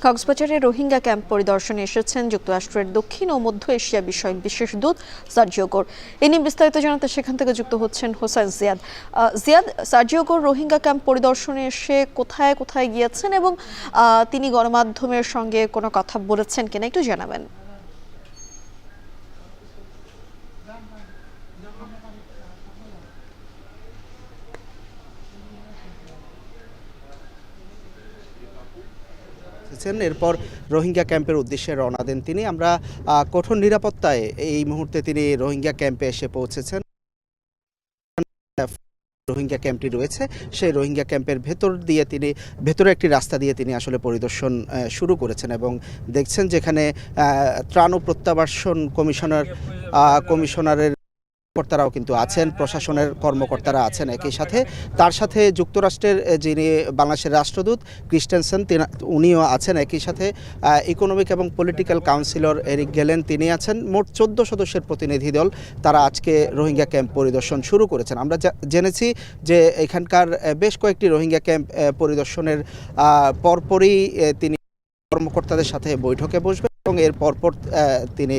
কক্সবাজারে রোহিঙ্গা ক্যাম্প পরিদর্শনে এসেছেন যুক্তরাষ্ট্রের দক্ষিণ ও মধ্য এশিয়া বিষয়ক বিশেষ দূত সার্জিও গোর। এ নিয়ে বিস্তারিত জানাতে সেখান থেকে যুক্ত হচ্ছেন হোসেন জিয়াদ। সার্জিও গোর রোহিঙ্গা ক্যাম্প পরিদর্শনে এসে কোথায় কোথায় গিয়েছেন এবং তিনি গণমাধ্যমের সঙ্গে কোনো কথা বলেছেন কিনা একটু জানাবেন। এরপর রোহিঙ্গা ক্যাম্পের উদ্দেশ্যে রওনা দেন তিনি। আমরা কঠোর নিরাপত্তায় এই মুহূর্তে তিনি রোহিঙ্গা ক্যাম্পে এসে পৌঁছেছেন। রোহিঙ্গা ক্যাম্পটি রয়েছে, সেই রোহিঙ্গা ক্যাম্পের ভেতরে একটি রাস্তা দিয়ে তিনি আসলে পরিদর্শন শুরু করেছেন এবং দেখছেন যেখানে ত্রাণ ও প্রত্যাবাসন কমিশনারের কর্তারাও কিন্তু আছেন, প্রশাসনের কর্মকর্তারা আছেন। একই সাথে তার সাথে যুক্তরাষ্ট্রের যিনি বাংলাদেশের রাষ্ট্রদূত ক্রিস্টেনসেন উনিও আছেন। একই সাথে ইকোনমিক এবং পলিটিক্যাল কাউন্সিলর এরিক গেলেন, তিনি আছেন। মোট 14 সদস্যের প্রতিনিধি দল তারা আজকে রোহিঙ্গা ক্যাম্প পরিদর্শন শুরু করেছেন। আমরা জেনেছি যে এখানকার বেশ কয়েকটি রোহিঙ্গা ক্যাম্প পরিদর্শনের পরপরই তিনি কর্মকর্তাদের সাথে বৈঠকে বসবেন এবং এর পরপর তিনি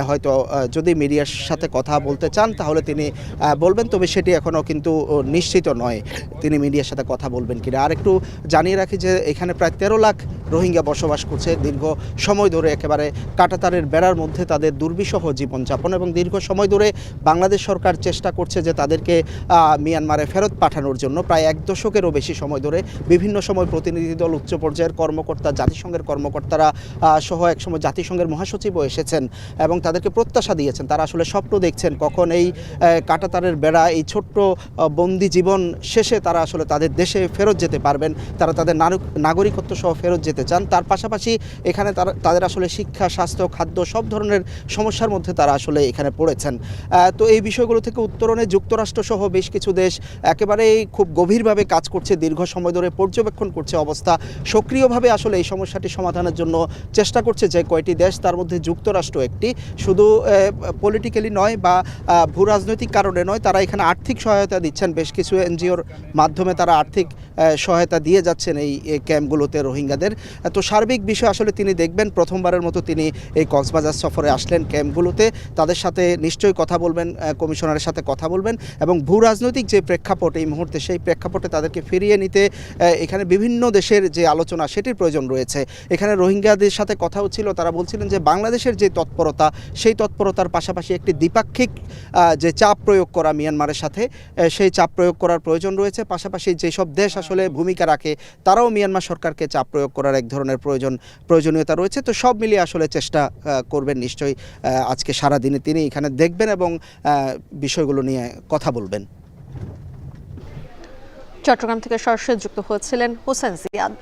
হয়তো যদি মিডিয়ার সাথে কথা বলতে চান তাহলে তিনি বলবেন, তবে সেটি এখনও কিন্তু নিশ্চিত নয় তিনি মিডিয়ার সাথে কথা বলবেন কিনা। আর একটু জানিয়ে রাখি যে এখানে প্রায় 13 লাখ রোহিঙ্গা বসবাস করছে দীর্ঘ সময় ধরে, একেবারে কাঁটাতারের বেড়ার মধ্যে তাদের দুর্বিষহ জীবনযাপন, এবং দীর্ঘ সময় ধরে বাংলাদেশ সরকার চেষ্টা করছে যে তাদেরকে মিয়ানমারে ফেরত পাঠানোর জন্য। প্রায় 1 দশকেরও বেশি সময় ধরে বিভিন্ন সময় প্রতিনিধি দল, উচ্চ পর্যায়ের কর্মকর্তা, জাতিসংঘের কর্মকর্তারা সহ একসময় জাতিসংঘের মহাসচিবও এসেছেন এবং তাদেরকে প্রত্যাশা দিয়েছেন। তারা আসলে স্বপ্ন দেখছেন কখন এই কাঁটাতারের বেড়া, এই ছোট্ট বন্দি জীবন শেষে তারা আসলে তাদের দেশে ফেরত যেতে পারবেন, তারা তাদের নাগরিকত্ব সহ ফেরত যেতে চান। তার পাশাপাশি এখানে তাদের আসলে শিক্ষা, স্বাস্থ্য, খাদ্য সব ধরনের সমস্যার মধ্যে তারা আসলে এখানে পড়েছেন। তো এই বিষয়গুলো থেকে উত্তরণে যুক্তরাষ্ট্র সহ বেশ কিছু দেশ একেবারেই খুব গভীরভাবে কাজ করছে, দীর্ঘ সময় ধরে পর্যবেক্ষণ করছে অবস্থা, সক্রিয়ভাবে আসলে এই সমস্যাটি সমাধানের জন্য চেষ্টা করছে। যে কয়টি দেশ, তার মধ্যে যুক্তরাষ্ট্র একটি, শুধু পলিটিক্যালি নয় বা ভূ রাজনৈতিক কারণে নয়, তারা এখানে আর্থিক সহায়তা দিচ্ছেন। বেশ কিছু এনজিওর মাধ্যমে তারা আর্থিক সহায়তা দিয়ে যাচ্ছেন এই ক্যাম্পগুলোতে রোহিঙ্গাদের। তো সার্বিক বিষয় আসলে তিনি দেখবেন। প্রথমবারের মতো তিনি এই কক্সবাজার সফরে আসলেন ক্যাম্পগুলোতে, তাদের সাথে নিশ্চয়ই কথা বলবেন, কমিশনারের সাথে কথা বলবেন এবং ভূ রাজনৈতিক যে প্রেক্ষাপট এই মুহূর্তে, সেই প্রেক্ষাপটে তাদেরকে ফিরিয়ে নিতে এখানে বিভিন্ন দেশের যে আলোচনা সেটির প্রয়োজন রয়েছে। এখানে রোহিঙ্গাদের সাথে কথা হচ্ছিল, তারা বলছিলেন যে বাংলাদেশের যে তৎপরতা, সেই তৎপরতার পাশাপাশি একটি দ্বিপাক্ষিক যে চাপ প্রয়োগ করা মিয়ানমারের সাথে, সেই চাপ প্রয়োগ করার প্রয়োজন রয়েছে। পাশাপাশি যেসব দেশ আসলে ভূমিকা রাখে তারাও মিয়ানমার সরকারকে চাপ প্রয়োগ করার এক ধরনের প্রয়োজনীয়তা রয়েছে। তো সব মিলিয়ে আসলে চেষ্টা করবেন নিশ্চয়ই আজকে সারাদিনে তিনি এখানে দেখবেন এবং বিষয়গুলো নিয়ে কথা বলবেন। চট্টগ্রাম থেকে সরাসরি যুক্ত হয়েছিলেন হোসেন জিয়াদ।